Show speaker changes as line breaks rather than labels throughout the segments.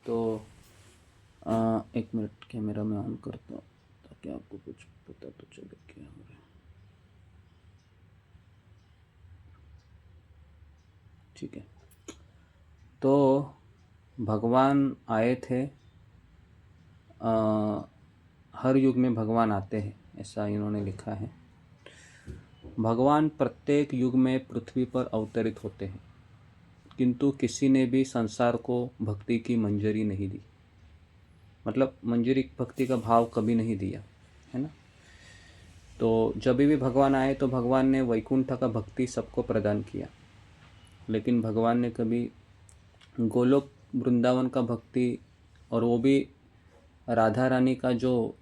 तो एक minute camera में ऑन करता हूँ ताकि आपको कुछ पता तो चले क्या हो रहा है। ठीक है, तो भगवान आए थे, हर युग में भगवान आते हैं, ऐसा इन्होंने लिखा है। भगवान प्रत्येक युग में पृथ्वी पर अवतरित होते हैं, किंतु किसी ने भी संसार को भक्ति की मंजूरी नहीं दी, मतलब मंजूरी भक्ति का भाव कभी नहीं दिया, है ना। तो जब भी भगवान आए तो भगवान ने वैकुंठ का भक्ति सबको प्रदान किया, लेकिन भगवान ने कभी गोलोक वृंदावन का भक्ति, और वो भी राधा रानी का जो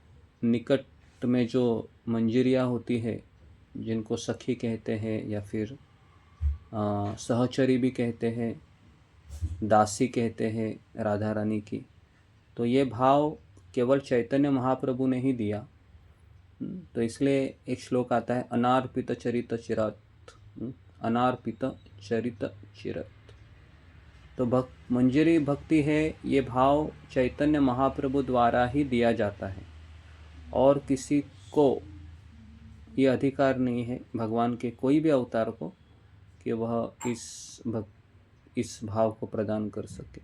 निकट में जो मंजरियाँ होती है, जिनको सखी कहते हैं या फिर सहचरी भी कहते हैं, दासी कहते हैं राधा रानी की, तो ये भाव केवल चैतन्य महाप्रभु ने ही दिया। तो इसलिए एक श्लोक आता है, अनार्पित चरित चिरत, अनार्पित चरित चिरत। तो मंजरी भक्ति है, ये भाव चैतन्य महाप्रभु द्वारा ही दिया जाता है, और किसी को ये अधिकार नहीं है भगवान के कोई भी अवतार को कि वह इस भाव को प्रदान कर सके।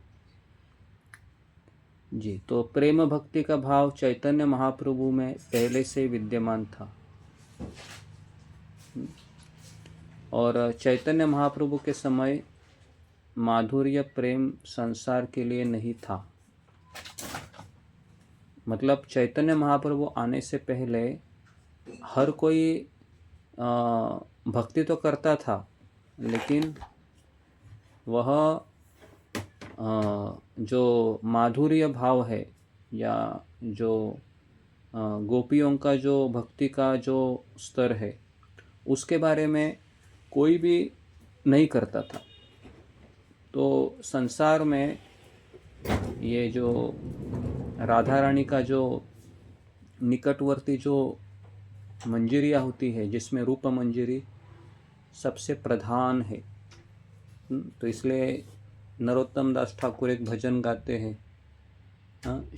जी, तो प्रेम भक्ति का भाव चैतन्य महाप्रभु में पहले से विद्यमान था, और चैतन्य महाप्रभु के समय माधुर्य प्रेम संसार के लिए नहीं था। मतलब चैतन्य महाप्रभु आने से पहले हर कोई भक्ति तो करता था, लेकिन वह जो माधुर्य भाव है या जो गोपियों का जो भक्ति का जो स्तर है, उसके बारे में कोई भी नहीं करता था। तो संसार में ये जो राधा रानी का जो निकटवर्ती जो मंजरियाँ होती है, जिसमें रूप मंजरी सबसे प्रधान है, तो इसलिए नरोत्तम दास ठाकुर एक भजन गाते हैं,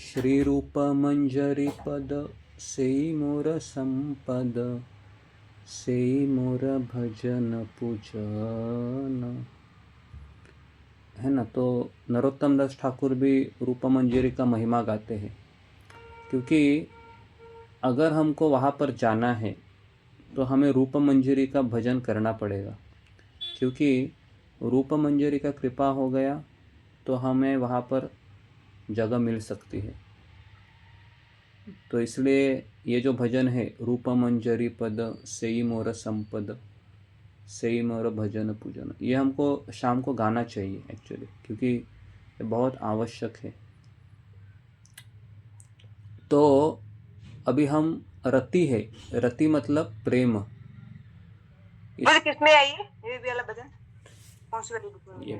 श्री रूप मंजरी पद से मोर संपद, से मोर भजन पूजन, है ना। तो नरोत्तम दास ठाकुर भी रूप मंजरी का महिमा गाते हैं, क्योंकि अगर हमको वहाँ पर जाना है तो हमें रूप मंजरी का भजन करना पड़ेगा, क्योंकि रूप मंजरी का कृपा हो गया तो हमें वहाँ पर जगह मिल सकती है। तो इसलिए ये जो भजन है, रूप मंजरी पद सेई मोर संपद, सेई मोर भजन पूजन, ये हमको शाम को गाना चाहिए एक्चुअली, क्योंकि ये बहुत आवश्यक है। तो अभी हम रति है, रति मतलब प्रेम।
किसमें आई ये वाला भजन? कौन सी वाली बुक में?
ये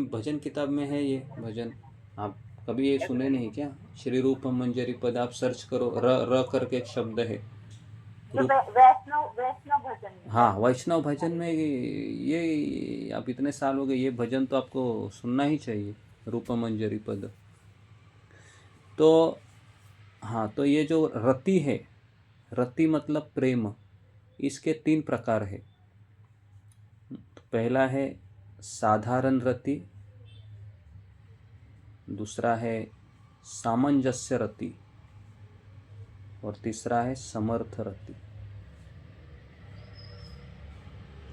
भजन किताब में है ये भजन। आप कभी ये सुने नहीं क्या? श्री रूप मंजरी पद आप सर्च करो, र करके एक शब्द है,
वैष्णव भजन में।
हाँ, वैष्णव भजन में ये आप इतने साल हो गए, ये भजन तो आपको सुनना ही चाहिए, रूप मंजरी पद। तो हाँ, तो ये जो रति है, रति मतलब प्रेम, इसके 3 प्रकार है। तो पहला है साधारण रति, दूसरा है सामंजस्य रति, और तीसरा है समर्थ रति।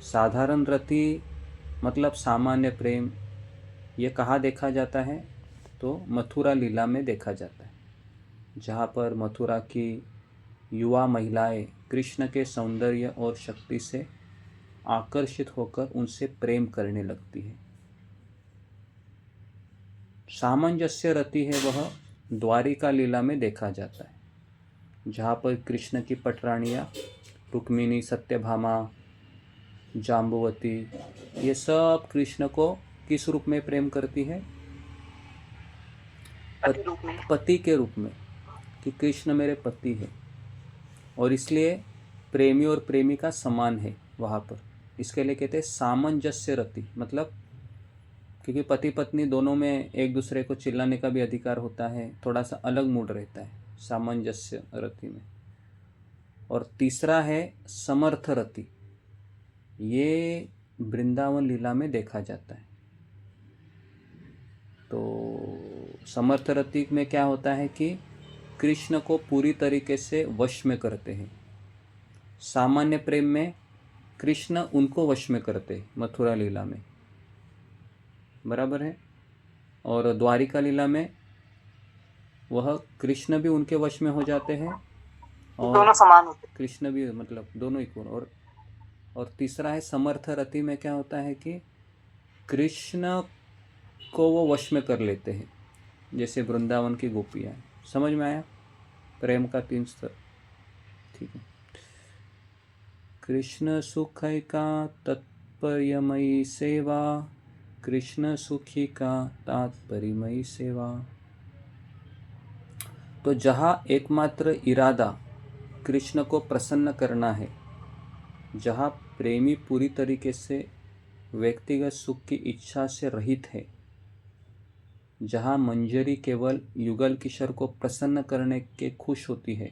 साधारण रति मतलब सामान्य प्रेम, ये कहाँ देखा जाता है? तो मथुरा लीला में देखा जाता है, जहाँ पर मथुरा की युवा महिलाएं कृष्ण के सौंदर्य और शक्ति से आकर्षित होकर उनसे प्रेम करने लगती है। सामंजस्य रति है वह द्वारिका लीला में देखा जाता है, जहाँ पर कृष्ण की पटरानियाँ रुक्मिणी, सत्यभामा, जाम्बुवती, ये सब कृष्ण को किस रूप में प्रेम करती है? पति के रूप में, कि कृष्ण मेरे पति है, और इसलिए प्रेमी और प्रेमिका समान है वहाँ पर। इसके लिए कहते हैं सामंजस्य रति, मतलब क्योंकि पति पत्नी दोनों में एक दूसरे को चिल्लाने का भी अधिकार होता है, थोड़ा सा अलग मूड रहता है सामंजस्य रति में। और तीसरा है समर्थ रति, ये वृंदावन लीला में देखा जाता है। तो समर्थ रति में क्या होता है कि कृष्ण को पूरी तरीके से वश में करते हैं। सामान्य प्रेम में कृष्ण उनको वश में करते हैं मथुरा लीला में, बराबर है। और द्वारिका लीला में वह कृष्ण भी उनके वश में हो जाते हैं और
दोनों समान होते हैं।
कृष्ण भी, मतलब दोनों इक्वल। और तीसरा है समर्थ रति में क्या होता है कि कृष्ण को वो वश में कर लेते हैं, जैसे वृंदावन की गोपियाँ। समझ में आया? प्रेम का 3 स्तर। ठीक है। कृष्ण सुखी का तात्पर्यमयी सेवा, कृष्ण सुखी का तात्पर्यमयी सेवा। तो जहाँ एकमात्र इरादा कृष्ण को प्रसन्न करना है, जहाँ प्रेमी पूरी तरीके से व्यक्तिगत सुख की इच्छा से रहित है, जहाँ मंजरी केवल युगल किशोर को प्रसन्न करने के खुश होती है,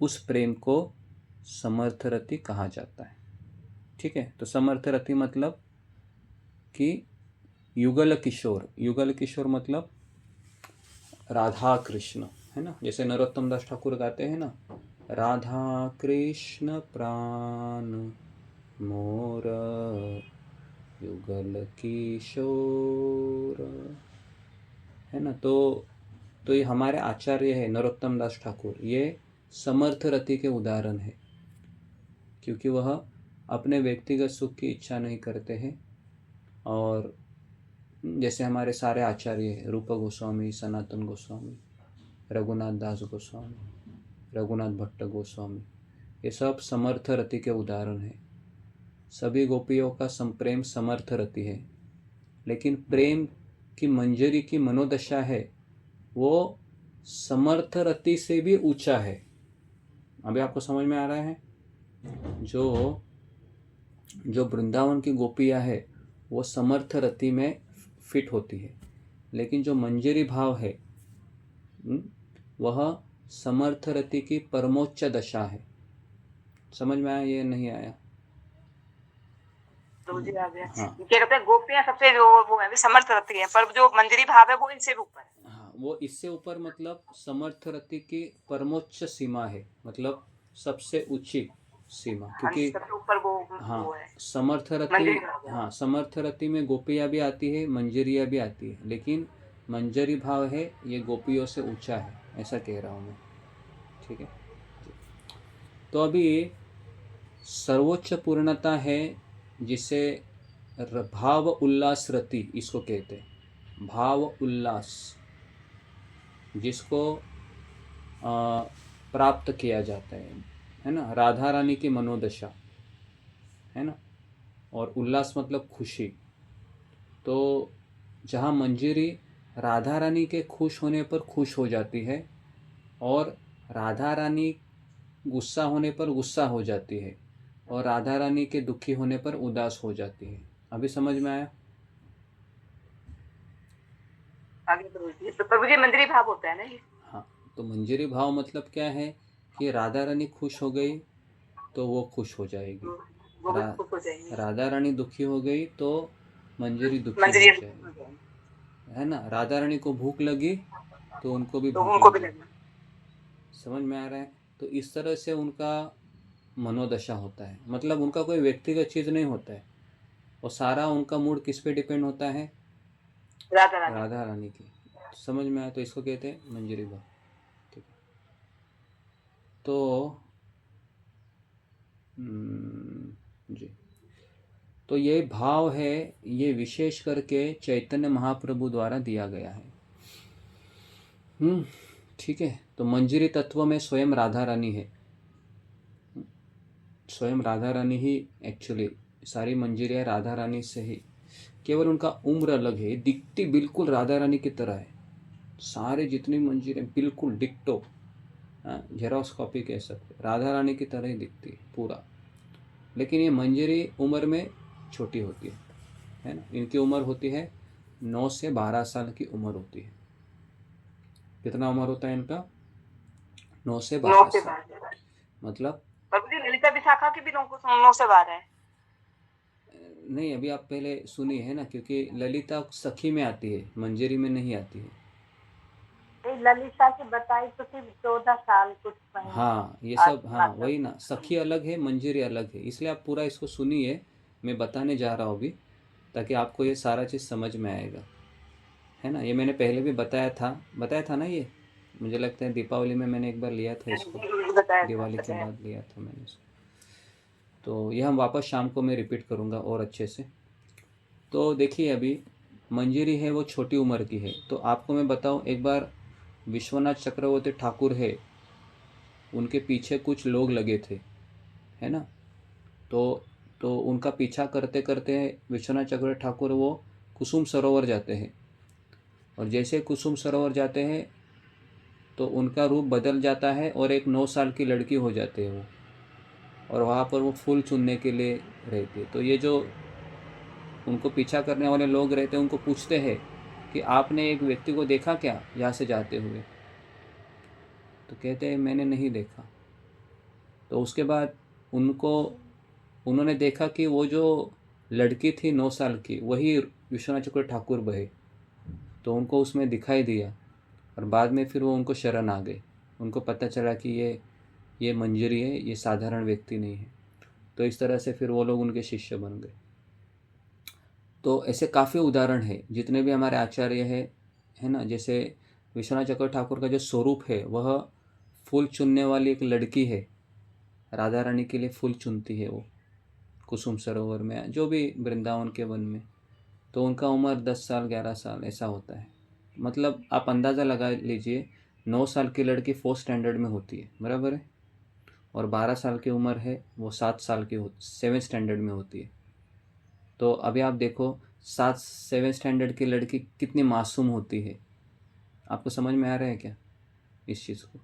उस प्रेम को समर्थ रति कहा जाता है। ठीक है। तो समर्थ रति मतलब कि युगल किशोर मतलब राधा कृष्ण, है ना। जैसे नरोत्तम दास ठाकुर गाते हैं ना, राधा कृष्ण प्राण मोर युगल किशोर, है ना। तो ये हमारे आचार्य है नरोत्तम दास ठाकुर, ये समर्थ रति के उदाहरण है, क्योंकि वह अपने व्यक्तिगत सुख की इच्छा नहीं करते हैं। और जैसे हमारे सारे आचार्य, रूप गोस्वामी, सनातन गोस्वामी, रघुनाथ दास गोस्वामी, रघुनाथ भट्ट गोस्वामी, ये सब समर्थ रति के उदाहरण हैं। सभी गोपियों का प्रेम समर्थ रति है, लेकिन प्रेम की मंजरी की मनोदशा है वो समर्थ रति से भी ऊंचा है। अभी आपको समझ में आ रहा है? जो वृंदावन की गोपियाँ है वो समर्थ रति में फिट होती है, लेकिन जो मंजरी भाव है वह समर्थ रति की परमोच्च दशा है। समझ में आया? ये नहीं आया?
तो मुझे आ गया।
हाँ।
क्या कहते हैं, गोपियां सबसे जो वो है समर्थ रहती है, पर जो मंजरी भाव है वो इनसे भी ऊपर है।
हाँ, वो इससे ऊपर, मतलब समर्थ रति की परमोच्च सीमा है, मतलब सबसे ऊंची सीमा। क्योंकि
सबसे ऊपर वो
हाँ,
वो है
समर्थ रति,
मंजरी भाव है।
हाँ, समर्थ रति में गोपियाँ भी आती है, मंजरियाँ भी आती है, लेकिन मंजरी भाव है ये गोपियों से ऊंचा है, ऐसा कह रहा हूँ मैं। ठीक है। तो अभी सर्वोच्च पूर्णता है जिसे भाव उल्लास रति इसको कहते हैं। भाव उल्लास जिसको प्राप्त किया जाता है ना। राधा रानी की मनोदशा, है ना। और उल्लास मतलब खुशी। तो जहाँ मंजरी राधा रानी के खुश होने पर खुश हो जाती है और राधा रानी गुस्सा होने पर गुस्सा हो जाती है और राधा रानी के दुखी होने पर उदास हो जाती है। अभी समझ में आया?
आगे तो प्रभु जी मंजरी भाव होता है ना ये।
हाँ, तो मंजरी भाव मतलब क्या है कि राधा रानी खुश हो गई तो वो खुश हो जाएगी,
वो भी खुश हो जाएंगे।
राधा रानी दुखी हो गई तो मंजरी दुखी
मंजरी
हो जाएगी, है ना। राधा रानी को भूख लगी तो उनको भी
तो
भूख
उनको
लग
भी
जाएगी।
लगना।
समझ में आ रहा है? तो इस तरह से उनका मनोदशा होता है, मतलब उनका कोई व्यक्तिगत चीज़ नहीं होता है, और सारा उनका मूड किस पे डिपेंड होता है? राधा रानी की। समझ में आया? तो इसको कहते हैं मंजरी भाव। ठीक है। तो जी, तो ये भाव है, ये विशेष करके चैतन्य महाप्रभु द्वारा दिया गया है। ठीक है। तो मंजरी तत्व में स्वयं राधा रानी है, स्वयं राधा रानी ही एक्चुअली, सारी मंजरियाँ राधा रानी से ही, केवल उनका उम्र अलग है, दिखती बिल्कुल राधा रानी की तरह है। सारे जितनी मंजरियाँ बिल्कुल डिक्टो, जेरोक्स कॉपी कह सकते, राधा रानी की तरह ही दिखती है पूरा, लेकिन ये मंजरी उम्र में छोटी होती है। है ना। इनकी उम्र होती है 9 से 12 साल की उम्र होती है। कितना उम्र होता है इनका? 9 से 12 साल। मतलब
प्रभु जी ललिता विशाखा की भी 9 से 12 है।
नहीं, अभी आप पहले सुनिए, है ना, क्योंकि ललिता सखी में आती है, मंजरी में नहीं आती है।
ललिता की बताई तो सिर्फ 14 साल कुछ महीने
हाँ, ये सब, हाँ
मतलब
वही ना, सखी अलग है, मंजरी अलग है, इसलिए आप पूरा इसको सुनिए। मैं बताने जा रहा हूँ अभी, ताकि आपको ये सारा चीज़ समझ में आएगा, है ना। ये मैंने पहले भी बताया था ना ये। मुझे लगता है दीपावली में मैंने एक बार लिया था इसको,
बताया था,
दिवाली के
बताया।
बाद लिया था मैंने इसको। तो ये हम वापस शाम को मैं रिपीट करूँगा और अच्छे से। तो देखिए, अभी मंजरी है वो छोटी उम्र की है। तो आपको मैं बताऊँ एक बार, विश्वनाथ चक्रवर्ती ठाकुर है, उनके पीछे कुछ लोग लगे थे, है ना। तो उनका पीछा करते करते विश्वनाथ चक्रवर्ती ठाकुर वो कुसुम सरोवर जाते हैं। और जैसे कुसुम सरोवर जाते हैं तो उनका रूप बदल जाता है और एक 9 साल की लड़की हो जाते हैं वो। और वहाँ पर वो फूल चुनने के लिए रहती है। तो ये जो उनको पीछा करने वाले लोग रहते हैं उनको पूछते हैं कि आपने एक व्यक्ति को देखा क्या यहाँ से जाते हुए? तो कहते हैं मैंने नहीं देखा। तो उसके बाद उन्होंने देखा कि वो जो लड़की थी 9 साल की, वही विश्वनाथ चक्रवर्ती ठाकुर बहे। तो उनको उसमें दिखाई दिया और बाद में फिर वो उनको शरण आ गए। उनको पता चला कि ये मंजरी है, ये साधारण व्यक्ति नहीं है। तो इस तरह से फिर वो लोग उनके शिष्य बन गए। तो ऐसे काफ़ी उदाहरण है, जितने भी हमारे आचार्य है ना। जैसे विश्वनाथ चक्रवर्ती ठाकुर का जो स्वरूप है वह फूल चुनने वाली एक लड़की है, राधा रानी के लिए फूल चुनती है वो कुसुम सरोवर में, जो भी वृंदावन के वन में। तो उनका उम्र 10 साल 11 साल ऐसा होता है। मतलब आप अंदाज़ा लगा लीजिए, 9 साल की लड़की 4th स्टैंडर्ड में होती है, बराबर है। और 12 साल की उम्र है वो 7 साल की 7th स्टैंडर्ड में होती है। तो अभी आप देखो 7 स्टैंडर्ड की लड़की कितनी मासूम होती है। आपको समझ में आ रहा है क्या इस चीज़ को?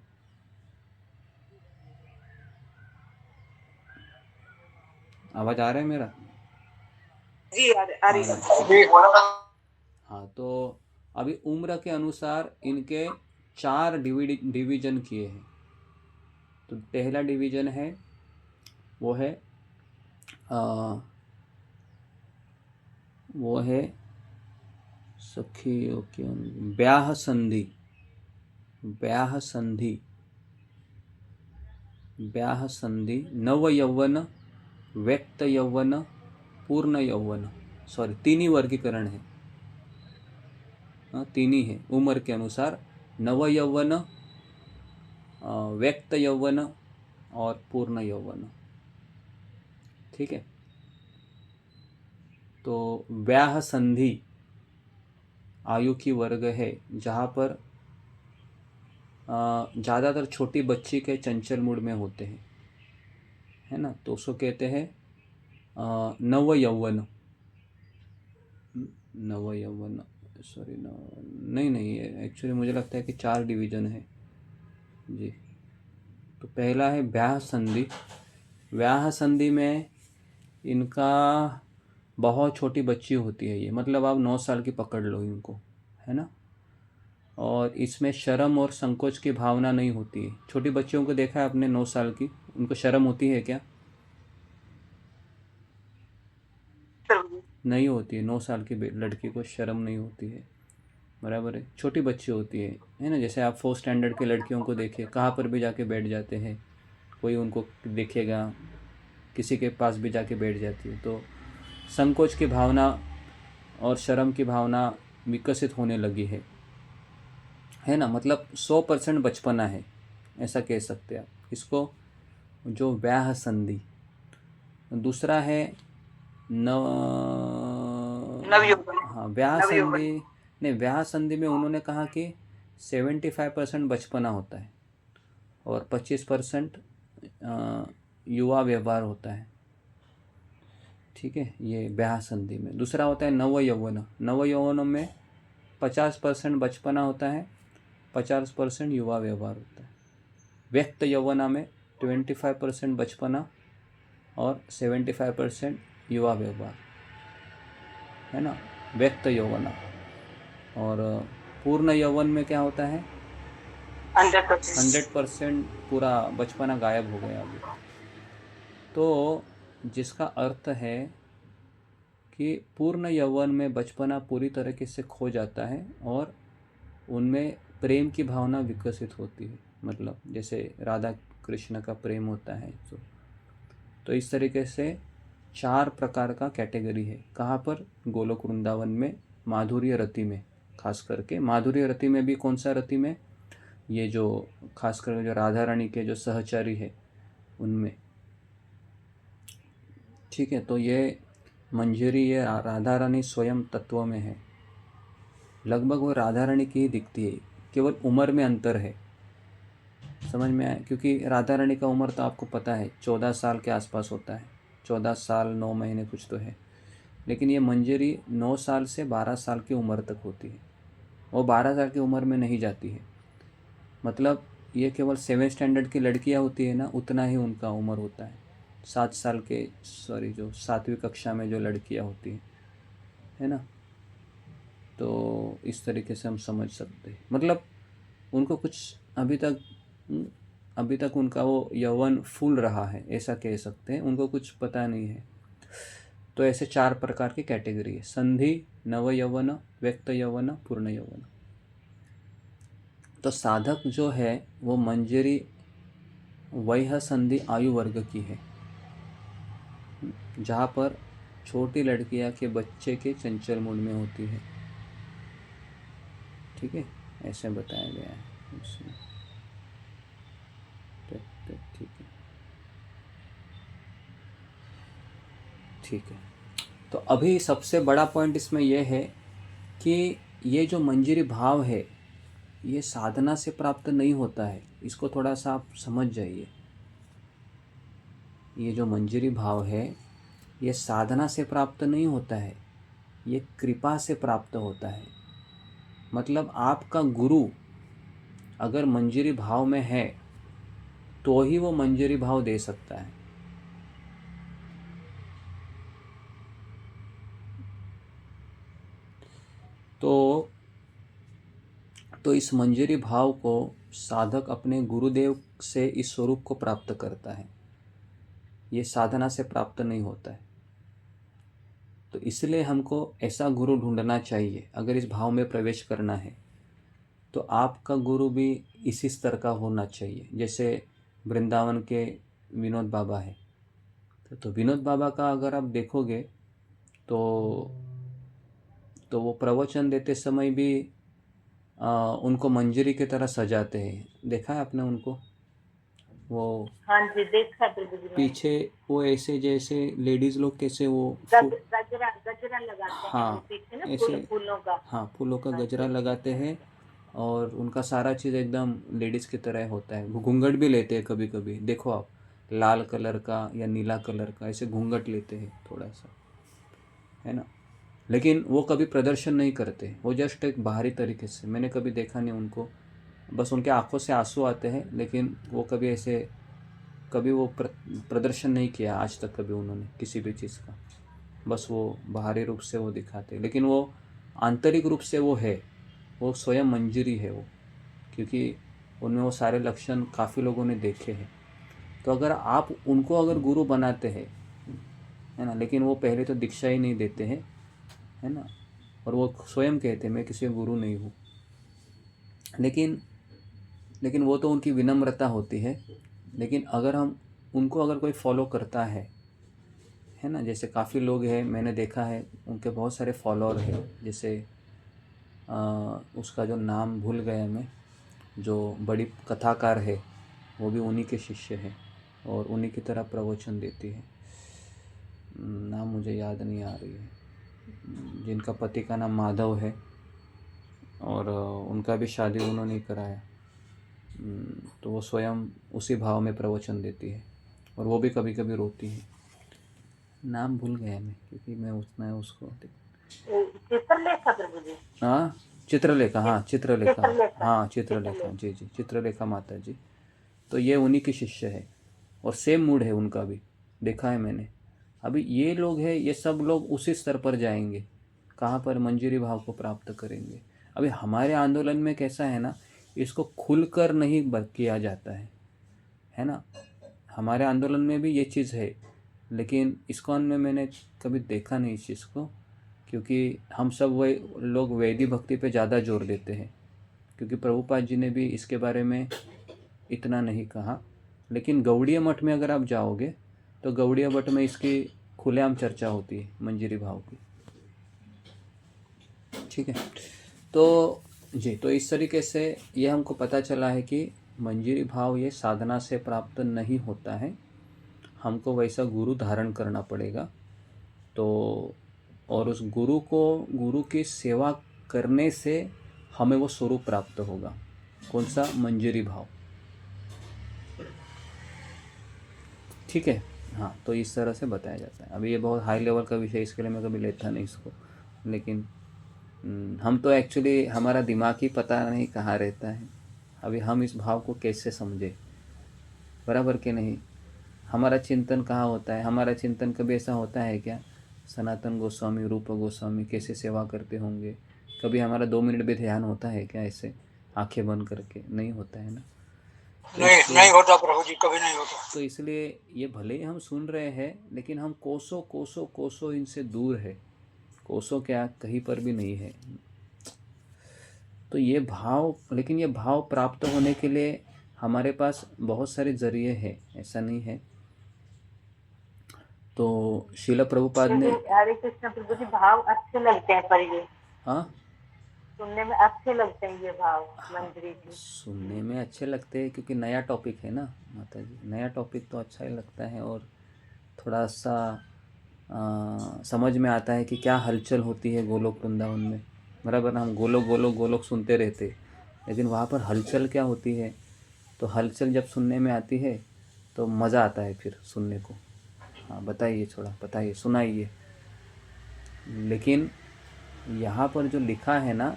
आवाज़ आ रहा है मेरा?
जी आ रही
हाँ ना,
है।
ठीक है। हाँ, तो अभी उम्र के अनुसार इनके 4 डिवीजन किए हैं। तो पहला डिवीजन है वो है सखी, ओके, ब्याह संधि। ब्याह संधि ब्याह संधि, नव यौवन, व्यक्त यौवन, पूर्ण यौवन। सॉरी, 3 ही वर्गीकरण है। हाँ, 3 ही है उम्र के अनुसार, नव यौवन, व्यक्त यौवन और पूर्ण यौवन। ठीक है। तो ब्याह संधि आयु की वर्ग है जहाँ पर ज़्यादातर छोटी बच्ची के चंचल मूड में होते हैं, है ना। तो उसको कहते हैं नव यौवन। नव यौवन, सॉरी, नहीं एक्चुअली मुझे लगता है कि 4 डिवीज़न है जी। तो पहला है ब्याह संधि। ब्याह संधि में इनका बहुत छोटी बच्ची होती है ये, मतलब आप 9 साल की पकड़ लो इनको, है ना। और इसमें शर्म और संकोच की भावना नहीं होती है। छोटी बच्चियों को देखा है आपने 9 साल की, उनको शर्म होती है क्या?
प्रभु जी।
नहीं होती है। 9 साल की लड़की को शर्म नहीं होती है, बराबर है। छोटी बच्ची होती है ना। जैसे आप 4th स्टैंडर्ड की लड़कियों को देखिए, कहाँ पर भी जाके बैठ जाते हैं, कोई उनको देखेगा, किसी के पास भी जाके बैठ जाती है। तो संकोच की भावना और शर्म की भावना विकसित होने लगी है ना। मतलब 100% बचपना है, ऐसा कह सकते हैं आप इसको, जो ब्याह संधि। दूसरा है नव
नवयुवक।
हाँ, ब्याह
नवयुवक।
संधि। नहीं, ब्याह संधि में उन्होंने कहा कि 75% बचपना होता है और 25% युवा व्यवहार होता है। ठीक है, ये ब्याह संधि में। दूसरा होता है नव यौवन। नव यौवन में 50% बचपना होता है, 50% युवा व्यवहार होता है। व्यक्त यौवना में 25% बचपना और 75% युवा व्यवहार। है ना, व्यक्त यौवना। और पूर्ण यौवन में क्या होता है,
100%।
100% पूरा बचपना गायब हो गया अभी। तो जिसका अर्थ है कि पूर्ण यौवन में बचपना पूरी तरीके से खो जाता है और उनमें प्रेम की भावना विकसित होती है, मतलब जैसे राधा कृष्ण का प्रेम होता है। तो इस तरीके से 4 प्रकार का कैटेगरी है। कहाँ पर, गोलोक वृंदावन में, माधुर्य रति में। खास करके माधुर्य रति में भी कौन सा रति में, ये जो खास करके जो राधा रानी के जो सहचारी है उनमें। ठीक है, तो ये मंजरी, ये राधा रानी स्वयं तत्व में है, लगभग वो राधा रानी की ही दिखती है, केवल उम्र में अंतर है। समझ में आया, क्योंकि राधा रानी का उम्र तो आपको पता है 14 साल के आसपास होता है, 14 साल 9 महीने कुछ तो है। लेकिन ये मंजरी 9 साल से 12 साल की उम्र तक होती है, वो 12 साल की उम्र में नहीं जाती है। मतलब ये केवल 7 स्टैंडर्ड की लड़कियां होती है ना, उतना ही उनका उम्र होता है। 7 साल के, सॉरी, जो 7वीं कक्षा में जो लड़कियां होती हैं, है ना। तो इस तरीके से हम समझ सकते हैं, मतलब उनको कुछ अभी तक उनका वो यौवन फूल रहा है, ऐसा कह सकते हैं, उनको कुछ पता नहीं है। तो ऐसे 4 प्रकार की कैटेगरी है, संधि, नव यौवन, व्यक्त यौवन, पूर्ण यौवन। तो साधक जो है वो मंजरी वह संधि आयु वर्ग की है, जहाँ पर छोटी लड़कियाँ के बच्चे के चंचल मूड में होती है। ठीक है, ऐसे बताया गया है इसमें। ठीक है, ठीक है। तो अभी सबसे बड़ा पॉइंट इसमें यह है कि ये जो मंजरी भाव है ये साधना से प्राप्त नहीं होता है, इसको थोड़ा सा आप समझ जाइए। ये जो मंजरी भाव है ये साधना से प्राप्त नहीं होता है, ये कृपा से प्राप्त होता है। मतलब आपका गुरु अगर मंजरी भाव में है तो ही वो मंजरी भाव दे सकता है। तो इस मंजरी भाव को साधक अपने गुरुदेव से इस स्वरूप को प्राप्त करता है, ये साधना से प्राप्त नहीं होता है। तो इसलिए हमको ऐसा गुरु ढूंढना चाहिए अगर इस भाव में प्रवेश करना है। तो आपका गुरु भी इसी स्तर का होना चाहिए। जैसे वृंदावन के विनोद बाबा है, तो विनोद बाबा का अगर आप देखोगे तो वो प्रवचन देते समय भी उनको मंजरी की तरह सजाते हैं। देखा है आपने उनको? वो
हाँ जी, देखा प्रभु जी मैंने।
पीछे वो ऐसे जैसे लेडीज लोग कैसे वो
गजरा गजरा लगाते हैं
हाँ
वो पीछे ना,
ऐसे,
फूलों का।
हाँ फूलों का
हाँ
गजरा
जी।
लगाते हैं और उनका सारा चीज़ एकदम लेडीज़ की तरह होता है। वो घूंघट भी लेते हैं कभी कभी, देखो आप, लाल कलर का या नीला कलर का ऐसे घूंघट लेते हैं थोड़ा सा, है ना। लेकिन वो कभी प्रदर्शन नहीं करते, वो जस्ट एक बाहरी तरीके से, मैंने कभी देखा नहीं उनको, बस उनके आंखों से आंसू आते हैं, लेकिन वो कभी ऐसे कभी वो प्रदर्शन नहीं किया आज तक कभी उन्होंने किसी भी चीज़ का। बस वो बाहरी रूप से वो दिखाते, लेकिन वो आंतरिक रूप से वो है, वो स्वयं मंजरी है वो, क्योंकि उनमें वो सारे लक्षण काफ़ी लोगों ने देखे हैं। तो अगर आप उनको अगर गुरु बनाते हैं, है ना, लेकिन वो पहले तो दीक्षा ही नहीं देते हैं, है ना, और वो स्वयं कहते हैं मैं किसी गुरु नहीं हूँ, लेकिन वो तो उनकी विनम्रता होती है। लेकिन अगर हम उनको अगर कोई फॉलो करता है ना, जैसे काफ़ी लोग हैं मैंने देखा है उनके बहुत सारे फॉलोअर हैं, जैसे उसका जो नाम भूल गया मैं, जो बड़ी कथाकार है वो भी उन्हीं के शिष्य हैं और उन्हीं की तरह प्रवचन देती है, नाम मुझे याद नहीं आ रही है, जिनका पति का नाम माधव है और उनका भी शादी उन्होंने ही कराया। तो वो स्वयं उसी भाव में प्रवचन देती है और वो भी कभी कभी रोती है। नाम भूल गया मैं, क्योंकि मैं उतना उसको
चित्रलेखा प्रभु जी।
हाँ चित्रलेखा, हाँ चित्रलेखा,
चित्रलेखा।
हाँ चित्रलेखा, जी जी, चित्रलेखा माता जी। तो ये उन्हीं की शिष्य है और सेम मूड है उनका भी, देखा है मैंने। अभी ये लोग हैं, ये सब लोग उसी स्तर पर जाएंगे, कहाँ पर मंजरी भाव को प्राप्त करेंगे। अभी हमारे आंदोलन में कैसा है ना, इसको खुलकर नहीं किया जाता है ना। हमारे आंदोलन में भी ये चीज़ है, लेकिन इस्कॉन में मैंने कभी देखा नहीं इस चीज़ को, क्योंकि हम सब वही लोग वैदी भक्ति पे ज़्यादा जोर देते हैं, क्योंकि प्रभुपाद जी ने भी इसके बारे में इतना नहीं कहा। लेकिन गौड़ीय मठ में अगर आप जाओगे तो गौड़ीय मठ में इसकी खुलेआम चर्चा होती है मंजरी भाव की। ठीक है, तो जी, तो इस तरीके से ये हमको पता चला है कि मंजरी भाव ये साधना से प्राप्त नहीं होता है, हमको वैसा गुरु धारण करना पड़ेगा। तो और उस गुरु की सेवा करने से हमें वो स्वरूप प्राप्त होगा। कौन सा? मंजरी भाव। ठीक है, हाँ, तो इस तरह से बताया जाता है। अभी ये बहुत हाई लेवल का विषय, इसके लिए मैं कभी लेता नहीं इसको, लेकिन हम तो एक्चुअली हमारा दिमाग ही पता नहीं कहाँ रहता है। अभी हम इस भाव को कैसे समझे, बराबर के नहीं? हमारा चिंतन कहाँ होता है? हमारा चिंतन कभी ऐसा होता है क्या, सनातन गोस्वामी, रूप गोस्वामी कैसे सेवा करते होंगे? कभी हमारा 2 मिनट भी ध्यान होता है क्या ऐसे आंखें बंद करके? नहीं होता है ना।
नहीं होता प्रभु जी, कभी नहीं होता।
तो इसलिए ये भले ही हम सुन रहे हैं, लेकिन हम कोसों कोसों कोसों इनसे दूर है। कोसों क्या, कहीं पर भी नहीं है। तो ये भाव, लेकिन ये भाव प्राप्त होने के लिए हमारे पास बहुत सारे जरिए हैं, ऐसा नहीं है। तो शिला प्रभुपाद ने,
हरे कृष्ण प्रभु जी, भाव अच्छे लगते हैं पर ये
हाँ,
सुनने में अच्छे लगते हैं ये भाव मंजरी जी।
सुनने में अच्छे लगते हैं क्योंकि नया टॉपिक है ना माता जी, नया टॉपिक तो अच्छा ही लगता है, और थोड़ा सा समझ में आता है कि क्या हलचल होती है गोलोक वृंदावन में। बराबर, हम गोलोक गोलोक गोलोक सुनते रहते, लेकिन वहाँ पर हलचल क्या होती है, तो हलचल जब सुनने में आती है तो मज़ा आता है फिर सुनने को। हाँ, बताइए, थोड़ा बताइए, सुनाइए। लेकिन यहाँ पर जो लिखा है ना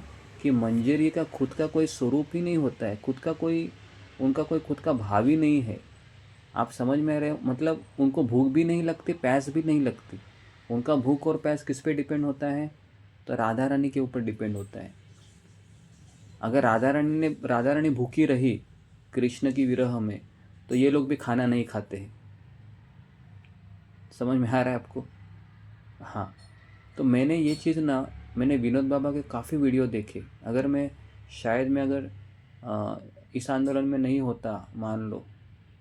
कि मंजरी का खुद का कोई स्वरूप ही नहीं होता है, खुद का कोई, उनका कोई खुद का भाव ही नहीं है। आप समझ में रहे हो? मतलब उनको भूख भी नहीं लगती, प्यास भी नहीं लगती। उनका भूख और प्यास किस पे डिपेंड होता है? तो राधा रानी के ऊपर डिपेंड होता है। अगर राधा रानी भूखी रही कृष्ण की विरह में, तो ये लोग भी खाना नहीं खाते हैं। समझ में आ रहा है आपको? हाँ, तो मैंने ये चीज़ ना, मैंने विनोद बाबा के काफ़ी वीडियो देखे। अगर मैं अगर इस आंदोलन में नहीं होता, मान लो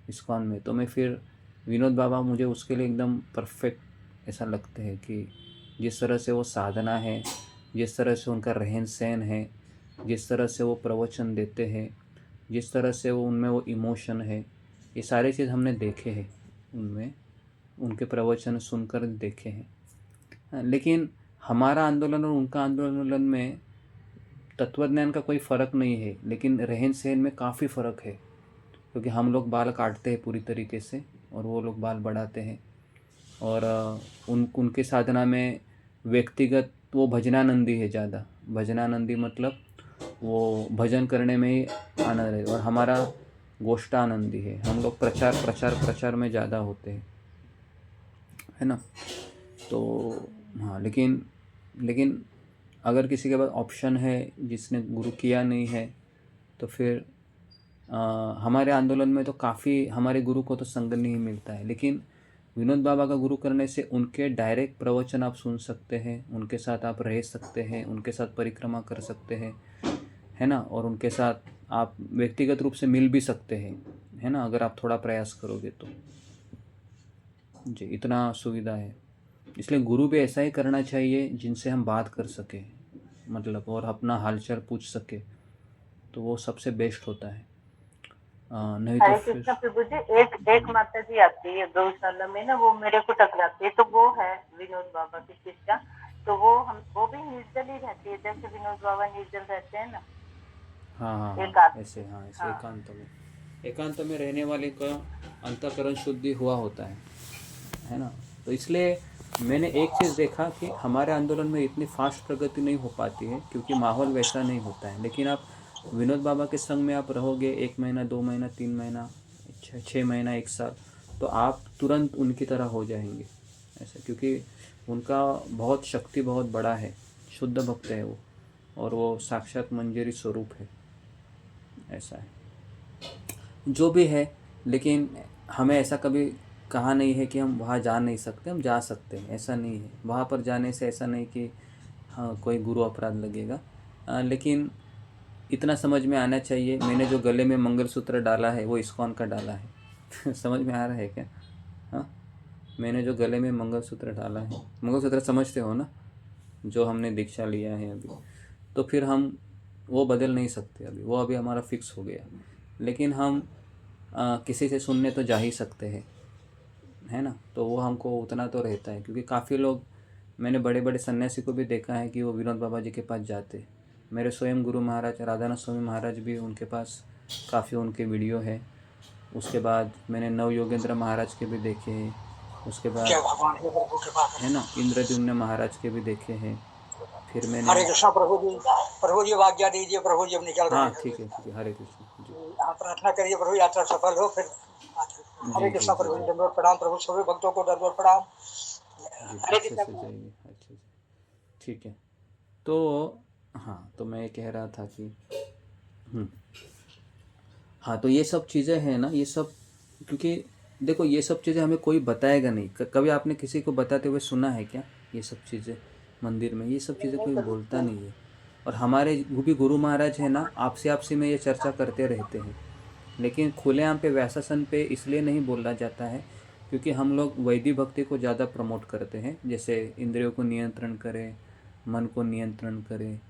इस्कॉन में, तो मैं फिर विनोद बाबा मुझे उसके लिए एकदम परफेक्ट ऐसा लगते हैं कि जिस तरह से वो साधना है, जिस तरह से उनका रहन सहन है, जिस तरह से वो प्रवचन देते हैं, जिस तरह से वो उनमें वो इमोशन है, ये सारी चीज़ हमने देखे हैं उनमें, उनके प्रवचन सुनकर देखे हैं। लेकिन हमारा आंदोलन और उनका आंदोलन में तत्वज्ञान का कोई फ़र्क नहीं है, लेकिन रहन सहन में काफ़ी फ़र्क है, क्योंकि हम लोग बाल काटते हैं पूरी तरीके से और वो लोग बाल बढ़ाते हैं। और उनके साधना में व्यक्तिगत वो भजनानंदी है ज़्यादा। भजनानंदी मतलब वो भजन करने में ही आनंद है, और हमारा गोष्ठानंदी है। हम लोग प्रचार में ज़्यादा होते हैं, है ना। तो हाँ, लेकिन अगर किसी के पास ऑप्शन है, जिसने गुरु किया नहीं है, तो फिर हमारे आंदोलन में तो काफ़ी हमारे गुरु को तो संग नहीं मिलता है। लेकिन विनोद बाबा का गुरु करने से उनके डायरेक्ट प्रवचन आप सुन सकते हैं, उनके साथ आप रह सकते हैं, उनके साथ परिक्रमा कर सकते हैं, है ना, और उनके साथ आप व्यक्तिगत रूप से मिल भी सकते हैं, है ना, अगर आप थोड़ा प्रयास करोगे तो। जी, इतना सुविधा है। इसलिए गुरु भी ऐसा ही करना चाहिए जिनसे हम बात कर सके, मतलब, और अपना हालचाल पूछ सके, तो वो सबसे बेस्ट होता है। नहीं तो
हरे कृष्ण प्रभु जी, एक माता जी आती है गौशाला में ना, वो मेरे को टकराती है, तो वो है विनोद बाबा की शिष्या। तो वो भी निर्जल ही रहती है, जैसे विनोद बाबा निर्जल रहते हैं ना।
हाँ, ऐसे एकांत में रहने वाले का अंतःकरण शुद्धि हुआ होता है ना। तो इसलिए मैंने एक चीज़ देखा कि हमारे आंदोलन में इतनी फास्ट प्रगति नहीं हो पाती है, क्योंकि माहौल वैसा नहीं होता है। लेकिन आप विनोद बाबा के संग में आप रहोगे 1 महीना, 2 महीना, 3 महीना, 6 महीना, 1 साल, तो आप तुरंत उनकी तरह हो जाएंगे ऐसा, क्योंकि उनका बहुत शक्ति बहुत बड़ा है। शुद्ध भक्त है वो, और वो साक्षात मंजरी स्वरूप है, ऐसा है जो भी है। लेकिन हमें ऐसा कभी कहा नहीं है कि हम वहाँ जा नहीं सकते, हम जा सकते हैं, ऐसा नहीं है। वहाँ पर जाने से ऐसा नहीं कि हाँ कोई गुरु अपराध लगेगा, लेकिन इतना समझ में आना चाहिए, मैंने जो गले में मंगलसूत्र डाला है वो इस्कॉन का डाला है समझ में आ रहा है क्या? हाँ, मैंने जो गले में मंगलसूत्र डाला है, मंगलसूत्र समझते हो ना, जो हमने दीक्षा लिया है अभी, तो फिर हम वो बदल नहीं सकते अभी, वो अभी हमारा फिक्स हो गया। लेकिन हम किसी से सुनने तो जा ही सकते हैं, है ना। तो वो हमको उतना तो रहता है, क्योंकि काफ़ी लोग, मैंने बड़े बड़े सन्यासी को भी देखा है कि वो विनोद बाबा जी के पास जाते। मेरे स्वयं गुरु महाराज राधानाथ स्वामी महाराज भी, उनके पास काफ़ी उनके वीडियो है। उसके बाद मैंने नव योगेंद्र महाराज के भी देखे हैं, उसके बाद
क्या भगवान के प्रभु कृपा
है ना इंद्रद्युम्न महाराज के भी देखे हैं। फिर
करें।
मैंने
हरे कृष्णा प्रभु जी आज्ञा दीजिए, प्रभु जी अब निकल रहे
हाँ
हैं।
ठीक है, हरे कृष्ण जी।
आप प्रार्थना करिए प्रभु यात्रा सफल हो फिर। हरे
जी जी
कृष्णा
जी
प्रभु जी
जी
दंडवत प्रणाम, प्रभु सभी भक्तों को दंडवत प्रणाम।
जी,
हरे
अच्छे
कृष्णा
से जाइए, अच्छे से, ठीक है। तो हाँ, तो मैं कह रहा था कि हाँ, तो ये सब चीज़ें हैं ना, ये सब, क्योंकि देखो ये सब चीज़ें हमें कोई बताएगा नहीं। कभी आपने किसी को बताते हुए सुना है क्या? ये सब चीज़ें मंदिर में, ये सब चीज़ें कोई बोलता नहीं है। और हमारे भी गुरु महाराज है ना, आपसे आपसी में ये चर्चा करते रहते हैं, लेकिन खुलेआम पे व्यासासन पे इसलिए नहीं बोला जाता है क्योंकि हम लोग वैदिक भक्ति को ज़्यादा प्रमोट करते हैं, जैसे इंद्रियों को नियंत्रण करें, मन को नियंत्रण करें,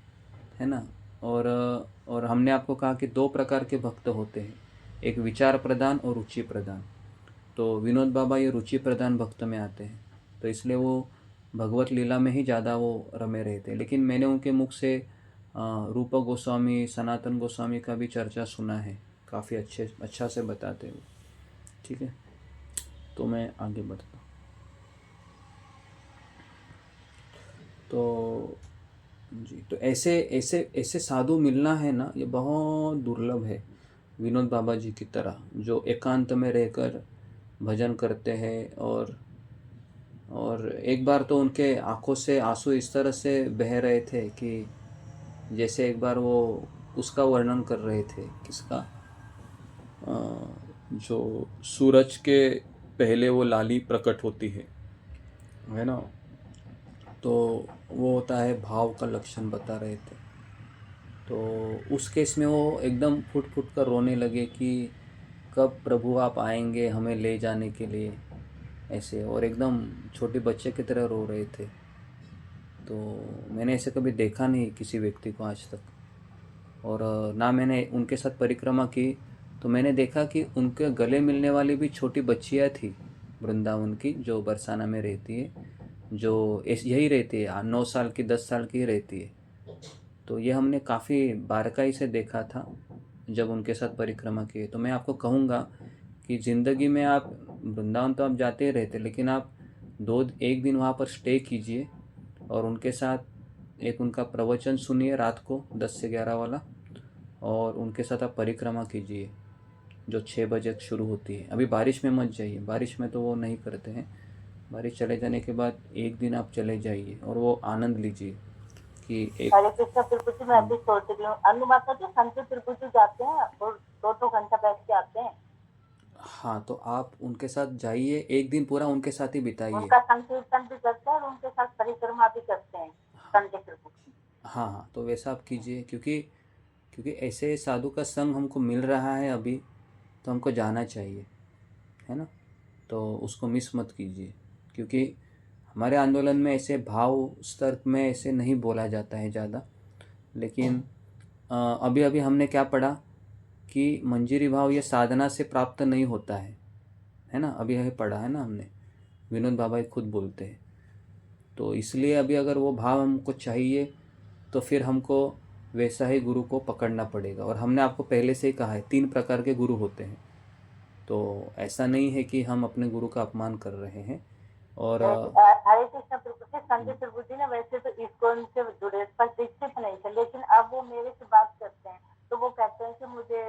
है ना। और हमने आपको कहा कि दो प्रकार के भक्त होते हैं, एक विचार प्रधान और रुचि प्रधान। तो विनोद बाबा ये रुचि प्रधान भक्त में आते हैं, तो इसलिए वो भगवत लीला में ही ज़्यादा वो रमे रहते हैं। लेकिन मैंने उनके मुख से रूप गोस्वामी, सनातन गोस्वामी का भी चर्चा सुना है, काफ़ी अच्छा से बताते हैं वो, ठीक है। तो मैं आगे बढ़ता हूँ। तो जी, तो ऐसे ऐसे ऐसे साधु मिलना है ना, ये बहुत दुर्लभ है। विनोद बाबा जी की तरह जो एकांत में रहकर भजन करते हैं, और एक बार तो उनके आंखों से आंसू इस तरह से बह रहे थे कि जैसे एक बार वो उसका वर्णन कर रहे थे, किसका, जो सूरज के पहले वो लाली प्रकट होती है ना, तो वो होता है भाव का लक्षण बता रहे थे। तो उस केस में वो एकदम फुट फुट कर रोने लगे कि कब प्रभु आप आएंगे हमें ले जाने के लिए, ऐसे, और एकदम छोटे बच्चे की तरह रो रहे थे। तो मैंने ऐसे कभी देखा नहीं किसी व्यक्ति को आज तक, और ना मैंने उनके साथ परिक्रमा की, तो मैंने देखा कि उनके गले मिलने वाली भी छोटी बच्चियाँ थी वृंदावन की, जो बरसाना में रहती है, जो यही रहती है, 9 साल की 10 साल की ही रहती है। तो ये हमने काफ़ी बारकाई से देखा था जब उनके साथ परिक्रमा किए। तो मैं आपको कहूँगा कि ज़िंदगी में आप वृंदावन तो आप जाते ही रहते, लेकिन आप एक दिन वहाँ पर स्टे कीजिए और उनके साथ एक उनका प्रवचन सुनिए रात को 10 से 11 वाला, और उनके साथ आप परिक्रमा कीजिए जो 6 बजे शुरू होती है। अभी बारिश में मत जाइए, बारिश में तो वो नहीं करते हैं। बारिश चले जाने के बाद एक दिन आप चले जाइए और वो आनंद लीजिए कि एक
हरे कृष्ण तिरुपति में अभी सोच रही हूँ, अनु माता जी संत तिरुपति जाते हैं और 2-2 घंटा बैठ के आते हैं।
हाँ, तो आप उनके साथ जाइए, एक दिन पूरा उनके साथ ही बिताइए।
उनका संकीर्तन भी करते हैं और उनके साथ परिक्रमा भी करते हैं संत तिरुपति।
हाँ हाँ, तो वैसा आप कीजिए, क्योंकि क्योंकि ऐसे साधु का संग हमको मिल रहा है अभी, तो हमको जाना चाहिए, है ना। तो उसको मिस मत कीजिए, क्योंकि हमारे आंदोलन में ऐसे भाव स्तर में ऐसे नहीं बोला जाता है ज़्यादा। लेकिन अभी अभी हमने क्या पढ़ा कि मंजीरी भाव ये साधना से प्राप्त नहीं होता है ना। अभी यही पढ़ा है ना हमने, विनोद बाबा ही खुद बोलते हैं। तो इसलिए अभी अगर वो भाव हमको चाहिए तो फिर हमको वैसा ही गुरु को पकड़ना पड़ेगा। और हमने आपको पहले से ही कहा है 3 प्रकार के गुरु होते हैं, तो ऐसा नहीं है कि हम अपने गुरु का अपमान कर रहे हैं। और
हरे कृष्ण तिरुपति संत तिरुपति ने वैसे तो इस्कॉन से जुड़े पर दीक्षित नहीं थे, लेकिन अब वो मेरे से बात करते हैं तो वो कहते हैं कि मुझे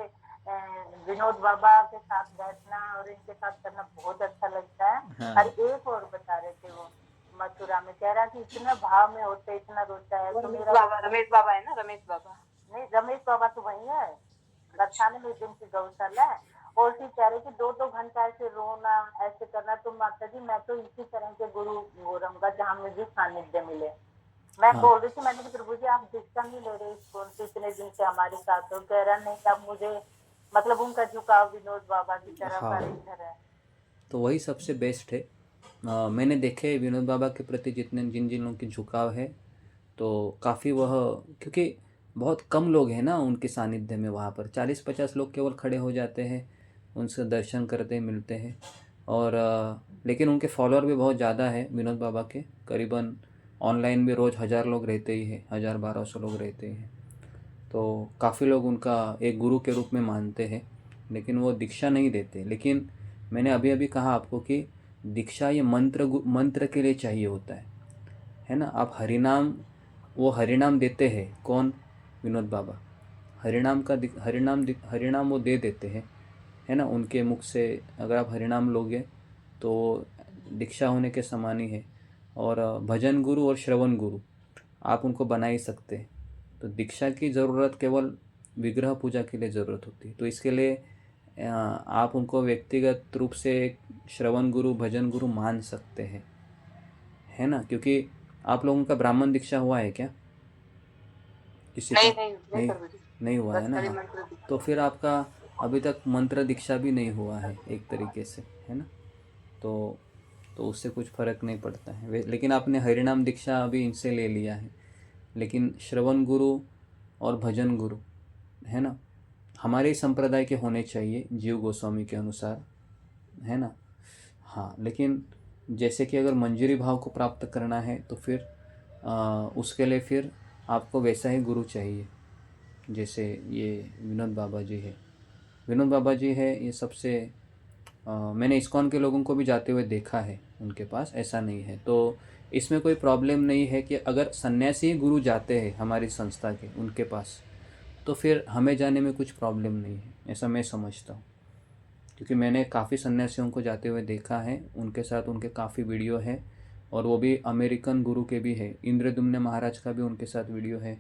विनोद बाबा के साथ बैठना और इनके साथ करना बहुत अच्छा लगता है।
हाँ
और एक और बता रहे थे वो मथुरा में, कह रहा कि इतना भाव में होते, इतना रोता है।
वो
तो
रमेश
मेरा
बाबा, रमेश बाबा है ना, रमेश बाबा।
नहीं, रमेश बाबा तो वही है, बरसाने में दिन की गौशाला है। और फिर कह रहे कि 2-2 घंटा ऐसे रोना, ऐसे करना। तो माता जी मैं तो इसी तरह के गुरु वो रहूंगा जहाँ मुझे सानिध्य मिले। मैं
हाँ
बोल रही थी, मैंने कहा प्रभु जी आप दीक्षा नहीं ले रहे इसको, इतने दिन से हमारे साथ हो। कह रहा नहीं, अब मुझे मतलब उनका झुकाव विनोद बाबा की तरफ
हाँ,
हर इधर है।
तो वही सबसे बेस्ट है। मैंने देखे विनोद बाबा के प्रति जितने जिन जिन लोगों की झुकाव है, तो काफ़ी वह, क्योंकि बहुत कम लोग हैं ना उनके सानिध्य में, वहाँ पर 40-50 लोग केवल खड़े हो जाते हैं, उनसे दर्शन करते मिलते हैं। और लेकिन उनके फॉलोअर भी बहुत ज़्यादा है विनोद बाबा के, करीबन ऑनलाइन भी रोज़ 1000 लोग रहते ही हैं, 1000-1200 लोग रहते ही हैं। तो काफ़ी लोग उनका एक गुरु के रूप में मानते हैं, लेकिन वो दीक्षा नहीं देते। लेकिन मैंने अभी अभी कहा आपको कि दीक्षा ये मंत्र के लिए चाहिए होता है ना। आप हरिनाम, वो हरिनाम देते हैं कौन? विनोद बाबा। हरिनाम का हरिनाम वो दे देते हैं, है ना। उनके मुख से अगर आप हरिनाम लोगे तो दीक्षा होने के समान ही है। और भजन गुरु और श्रवण गुरु आप उनको बना ही सकते हैं। तो दीक्षा की ज़रूरत केवल विग्रह पूजा के लिए ज़रूरत होती है। तो इसके लिए आप उनको व्यक्तिगत रूप से एक श्रवण गुरु, भजन गुरु मान सकते हैं, है ना। क्योंकि आप लोगों का ब्राह्मण दीक्षा हुआ है क्या किसी
नहीं
का?
नहीं नहीं
नहीं,
प्रभु जी,
नहीं हुआ है
बस
ना।
खाली
हाँ,
मंत्र
तो
दीक्षा।
फिर आपका अभी तक मंत्र दीक्षा भी नहीं हुआ है एक तरीके से, है ना। तो उससे कुछ फ़र्क नहीं पड़ता है। लेकिन आपने हरिनाम दीक्षा अभी इनसे ले लिया है। लेकिन श्रवण गुरु और भजन गुरु, है ना, हमारे संप्रदाय के होने चाहिए जीव गोस्वामी के अनुसार, है ना। हाँ, लेकिन जैसे कि अगर मंजरी भाव को प्राप्त करना है तो फिर उसके लिए फिर आपको वैसा ही गुरु चाहिए जैसे ये विनोद बाबा जी है। विनोद बाबा जी है ये सबसे मैंने इस्कॉन के लोगों को भी जाते हुए देखा है उनके पास, ऐसा नहीं है। तो इसमें कोई प्रॉब्लम नहीं है कि अगर सन्यासी गुरु जाते हैं हमारी संस्था के उनके पास, तो फिर हमें जाने में कुछ प्रॉब्लम नहीं है, ऐसा मैं समझता हूँ। क्योंकि मैंने काफ़ी सन्यासियों को जाते हुए देखा है, उनके साथ उनके काफ़ी वीडियो है। और वो भी अमेरिकन गुरु के भी है। इंद्रदुम्न महाराज का भी उनके साथ वीडियो है।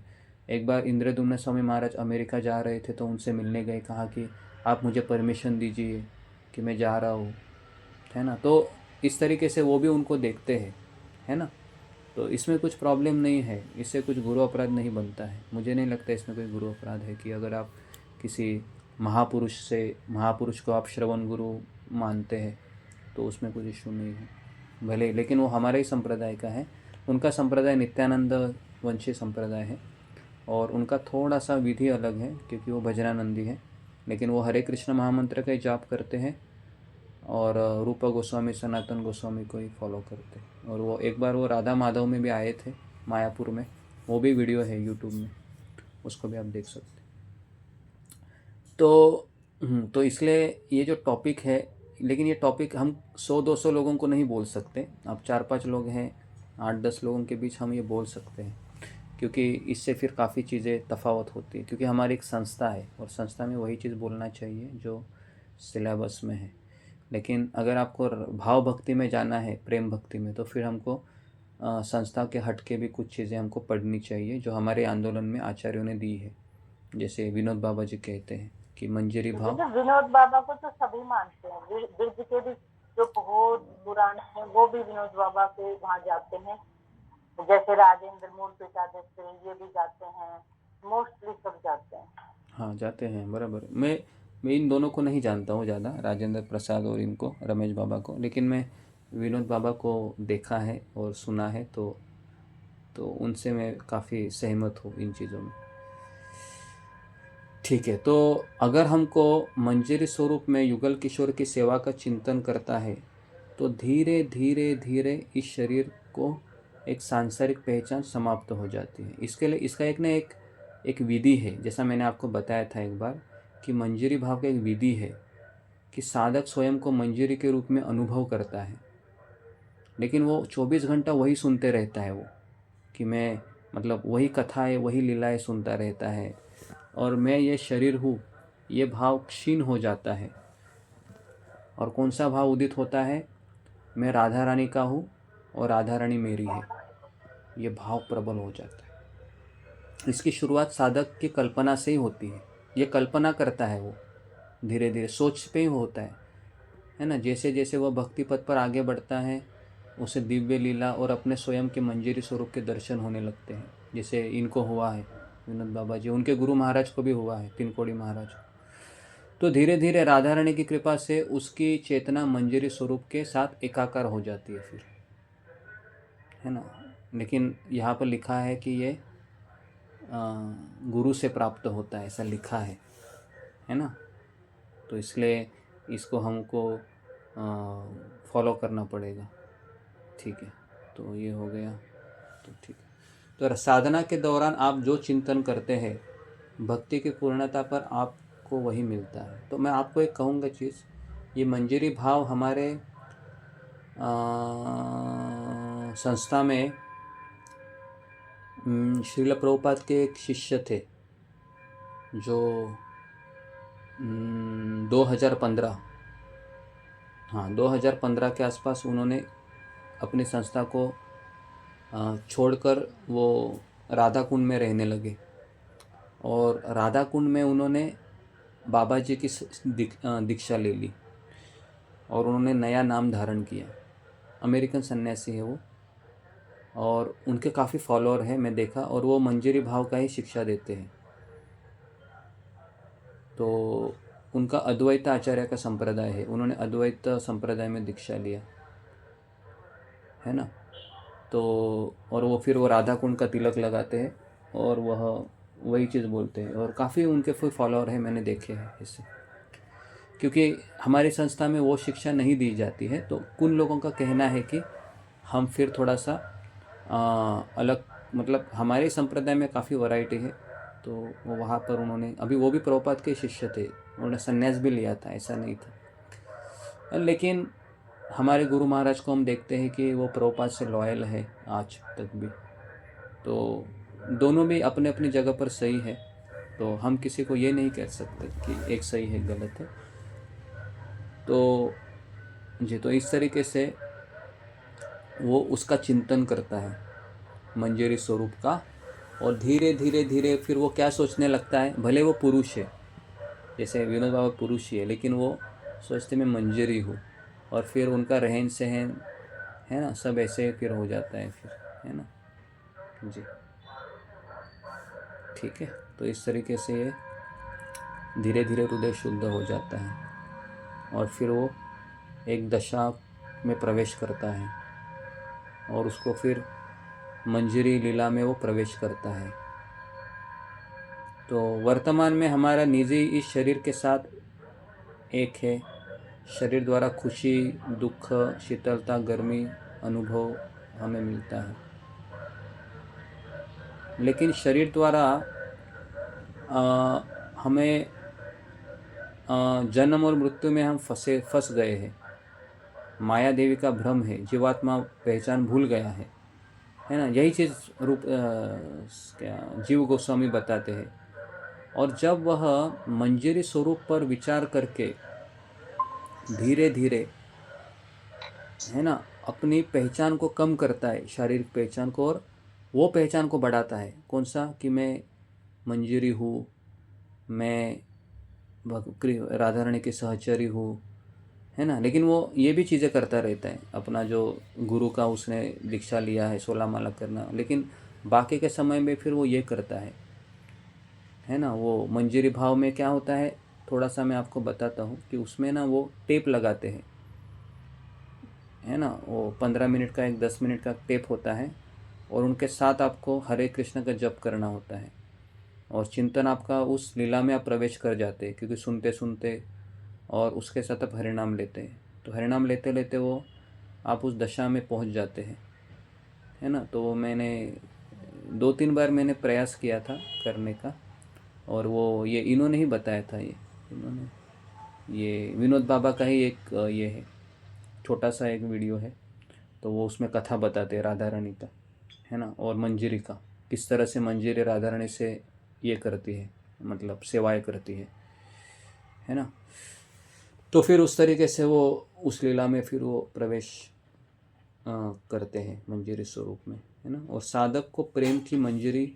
एक बार इंद्रदुम्न स्वामी महाराज अमेरिका जा रहे थे तो उनसे मिलने गए, कहा कि आप मुझे परमिशन दीजिए कि मैं जा रहा हूँ, है ना। तो इस तरीके से वो भी उनको देखते हैं, है ना। तो इसमें कुछ प्रॉब्लम नहीं है, इससे कुछ गुरु अपराध नहीं बनता है। मुझे नहीं लगता इसमें कोई गुरु अपराध है कि अगर आप किसी महापुरुष को आप श्रवण गुरु मानते हैं तो उसमें कुछ इशू नहीं है भले। लेकिन वो हमारे ही संप्रदाय का है। उनका संप्रदाय नित्यानंद वंशी संप्रदाय है और उनका थोड़ा सा विधि अलग है क्योंकि वो भजनानंदी है। लेकिन वो हरे कृष्ण महामंत्र का ही जाप करते हैं और रूपा गोस्वामी, सनातन गोस्वामी को ही फॉलो करते हैं। और वो एक बार वो राधा माधव में भी आए थे मायापुर में, वो भी वीडियो है यूट्यूब में, उसको भी आप देख सकते हैं। तो इसलिए ये जो टॉपिक है, लेकिन ये टॉपिक हम 100-200 लोगों को नहीं बोल सकते। आप 4-5 लोग हैं, 8-10 लोगों के बीच हम ये बोल सकते हैं, क्योंकि इससे फिर काफ़ी चीज़ें तफावत होती है। क्योंकि हमारी एक संस्था है और संस्था में वही चीज़ बोलना चाहिए जो सिलेबस में है। लेकिन अगर आपको भाव भक्ति में जाना है, प्रेम भक्ति में, तो फिर हमको संस्था के हट के भी कुछ चीज़ें हमको पढ़नी चाहिए जो हमारे आंदोलन में आचार्यों ने दी है। जैसे विनोद बाबा जी कहते हैं कि मंजरी भाव।
देखिए विनोद बाबा को तो सभी मानते हैं, ब्रज के भी जो बहुत पुराने हैं वो भी विनोद बाबा के वहाँ जाते हैं। जैसे राजेंद्र मूल प्रसाद ये भी जाते हैं, मोस्टली सब जाते हैं।
हाँ, जाते हैं, बराबर। मैं इन दोनों को नहीं जानता हूँ ज़्यादा, राजेंद्र प्रसाद और इनको, रमेश बाबा को। लेकिन मैं विनोद बाबा को देखा है और सुना है, तो उनसे मैं काफ़ी सहमत हूँ इन चीज़ों में। ठीक है, तो अगर हमको मंजरी स्वरूप में युगल किशोर की सेवा का चिंतन करता है तो धीरे धीरे धीरे इस शरीर को एक सांसारिक पहचान समाप्त हो जाती है। इसके लिए इसका एक विधि है, जैसा मैंने आपको बताया था एक बार कि मंजरी भाव का एक विधि है कि साधक स्वयं को मंजरी के रूप में अनुभव करता है। लेकिन वो 24 घंटा वही सुनते रहता है, वो कि मैं मतलब वही कथाएं, वही लीलाएं सुनता रहता है और मैं ये शरीर हूँ, ये भाव क्षीण हो जाता है। और कौन सा भाव उदित होता है? मैं राधा रानी का हूँ और राधा रानी मेरी है, ये भाव प्रबल हो जाता है। इसकी शुरुआत साधक की कल्पना से ही होती है। ये कल्पना करता है, वो धीरे धीरे सोच पे ही होता है ना। जैसे जैसे वह भक्ति पथ पर आगे बढ़ता है, उसे दिव्य लीला और अपने स्वयं के मंजरी स्वरूप के दर्शन होने लगते हैं। जैसे इनको हुआ है विनोद बाबा जी, उनके गुरु महाराज को भी हुआ है, तिनकोड़ी महाराज को। तो धीरे धीरे राधा रानी की कृपा से उसकी चेतना मंजरी स्वरूप के साथ एकाकार हो जाती है फिर, है ना। लेकिन यहाँ पर लिखा है कि ये गुरु से प्राप्त होता है, ऐसा लिखा है ना। तो इसलिए इसको हमको फॉलो करना पड़ेगा, ठीक है। तो ये हो गया, तो ठीक है। तो साधना के दौरान आप जो चिंतन करते हैं भक्ति की पूर्णता पर आपको वही मिलता है। तो मैं आपको एक कहूँगा चीज़, ये मंजरी भाव हमारे संस्था में श्रील प्रभुपाद के एक शिष्य थे जो 2015 के आसपास उन्होंने अपनी संस्था को छोड़कर वो राधा कुंड में रहने लगे। और राधा कुंड में उन्होंने बाबा जी की दीक्षा ले ली और उन्होंने नया नाम धारण किया। अमेरिकन सन्यासी है वो, और उनके काफ़ी फॉलोअर हैं, मैं देखा। और वो मंजरी भाव का ही शिक्षा देते हैं। तो उनका अद्वैत आचार्य का संप्रदाय है, उन्होंने अद्वैत संप्रदाय में दीक्षा लिया, है ना। तो और वो फिर वो राधा कुंड का तिलक लगाते हैं और वह वही चीज़ बोलते हैं। और काफ़ी उनके फिर फॉलोअर हैं, मैंने देखे हैं इससे। क्योंकि हमारी संस्था में वो शिक्षा नहीं दी जाती है, तो कुछ लोगों का कहना है कि हम फिर थोड़ा सा अलग, मतलब हमारे संप्रदाय में काफ़ी वैरायटी है। तो वो वहाँ पर उन्होंने, अभी वो भी प्रभुपाद के शिष्य थे, उन्होंने संन्यास भी लिया था, ऐसा नहीं था। लेकिन हमारे गुरु महाराज को हम देखते हैं कि वो प्रभुपाद से लॉयल है आज तक भी। तो दोनों भी अपने अपनी जगह पर सही है। तो हम किसी को ये नहीं कह सकते कि एक सही है गलत है। तो जी, तो इस तरीके से वो उसका चिंतन करता है मंजरी स्वरूप का। और धीरे धीरे धीरे फिर वो क्या सोचने लगता है, भले वो पुरुष है, जैसे विनोद बाबा पुरुष ही है, लेकिन वो सोचते मैं मंजरी हूँ। और फिर उनका रहन सहन, है ना, सब ऐसे फिर हो जाता है फिर, है ना जी। ठीक है, तो इस तरीके से ये धीरे धीरे हृदय शुद्ध हो जाता है और फिर वो एक दशा में प्रवेश करता है और उसको फिर मंजरी लीला में वो प्रवेश करता है। तो वर्तमान में हमारा निजी इस शरीर के साथ एक है। शरीर द्वारा खुशी, दुख, शीतलता, गर्मी अनुभव हमें मिलता है। लेकिन शरीर द्वारा हमें जन्म और मृत्यु में हम फंस गए हैं। माया देवी का भ्रम है, जीवात्मा पहचान भूल गया है ना। यही चीज़ जीव गोस्वामी बताते हैं। और जब वह मंजरी स्वरूप पर विचार करके धीरे धीरे, है ना, अपनी पहचान को कम करता है, शारीरिक पहचान को, और वो पहचान को बढ़ाता है। कौन सा, कि मैं मंजरी हूँ, मैं राधा रानी की सहचरी हूँ, है ना। लेकिन वो ये भी चीज़ें करता रहता है, अपना जो गुरु का उसने दीक्षा लिया है 16 माला करना, लेकिन बाकी के समय में फिर वो ये करता है ना। वो मंजरी भाव में क्या होता है, थोड़ा सा मैं आपको बताता हूँ कि उसमें ना वो टेप लगाते हैं, है ना। वो 15 मिनट का, एक 10 मिनट का टेप होता है और उनके साथ आपको हरे कृष्ण का जप करना होता है और चिंतन आपका उस लीला में आप प्रवेश कर जाते हैं, क्योंकि सुनते सुनते और उसके साथ आप हरिनाम लेते हैं। तो हरिनाम लेते लेते वो आप उस दशा में पहुंच जाते हैं, है ना। तो मैंने 2-3 बार मैंने प्रयास किया था करने का, और वो ये इन्होंने ही बताया था, ये विनोद बाबा का ही एक ये है, छोटा सा एक वीडियो है। तो वो उसमें कथा बताते हैं राधा रानी का, है ना, और मंजरी का, किस तरह से मंजरी राधा रानी से ये करती है, मतलब सेवाएं करती है ना। तो फिर उस तरीके से वो उस लीला में फिर वो प्रवेश करते हैं मंजरी स्वरूप में, है ना। और साधक को प्रेम की मंजरी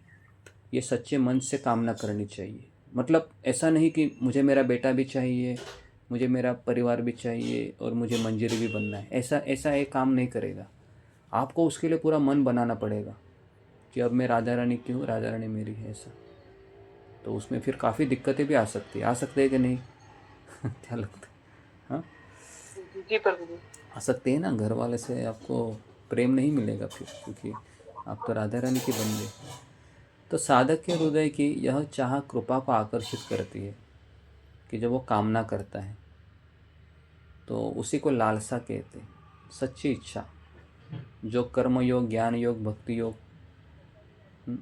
ये सच्चे मन से कामना करनी चाहिए। मतलब ऐसा नहीं कि मुझे मेरा बेटा भी चाहिए, मुझे मेरा परिवार भी चाहिए और मुझे मंजरी भी बनना है, ऐसा ऐसा एक काम नहीं करेगा। आपको उसके लिए पूरा मन बनाना पड़ेगा कि अब मैं राधा रानी की हूँ, राधा रानी मेरी है, ऐसा। तो उसमें फिर काफ़ी दिक्कतें भी आ सकती है कि नहीं? क्या लगता है? हाँ,
जी प्रभु जी।
आ सकते हैं ना। घर वाले से आपको प्रेम नहीं मिलेगा फिर, क्योंकि आप तो राधा रानी की बन गए। तो साधक के हृदय की यह चाह कृपा को आकर्षित करती है कि जब वो कामना करता है तो उसी को लालसा कहते हैं, सच्ची इच्छा। जो कर्म योग, ज्ञान योग, भक्ति योग,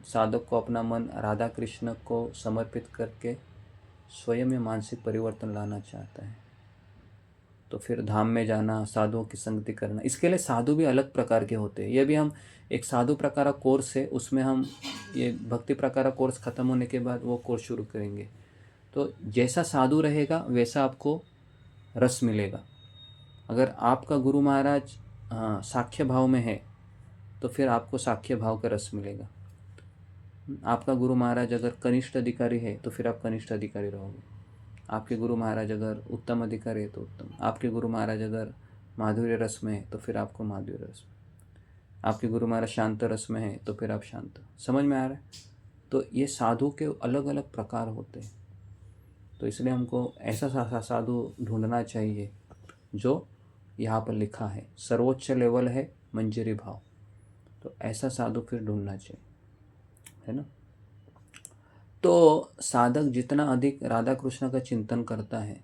साधक को अपना मन राधा कृष्ण को समर्पित करके स्वयं में मानसिक परिवर्तन लाना चाहता है, तो फिर धाम में जाना, साधुओं की संगति करना। इसके लिए साधु भी अलग प्रकार के होते हैं। ये भी हम एक साधु प्रकार कोर्स है, उसमें हम ये भक्ति प्रकार कोर्स ख़त्म होने के बाद वो कोर्स शुरू करेंगे। तो जैसा साधु रहेगा वैसा आपको रस मिलेगा। अगर आपका गुरु महाराज साख्य भाव में है तो फिर आपको साख्य भाव का रस मिलेगा। आपका गुरु महाराज अगर कनिष्ठ अधिकारी है तो फिर आप कनिष्ठ अधिकारी रहोगे। आपके गुरु महाराज अगर उत्तम अधिकारी है तो उत्तम। आपके गुरु महाराज अगर माधुर्य रस में है तो फिर आपको माधुर्य रस में। आपके गुरु महाराज शांत रस में है तो फिर आप शांत। समझ में आ रहा है? तो ये साधु के अलग अलग प्रकार होते हैं। तो इसलिए हमको ऐसा साधु ढूंढना चाहिए जो यहाँ पर लिखा है, सर्वोच्च लेवल है मंजरी भाव। तो ऐसा साधु फिर ढूंढना चाहिए, है ना। तो साधक जितना अधिक राधा कृष्ण का चिंतन करता है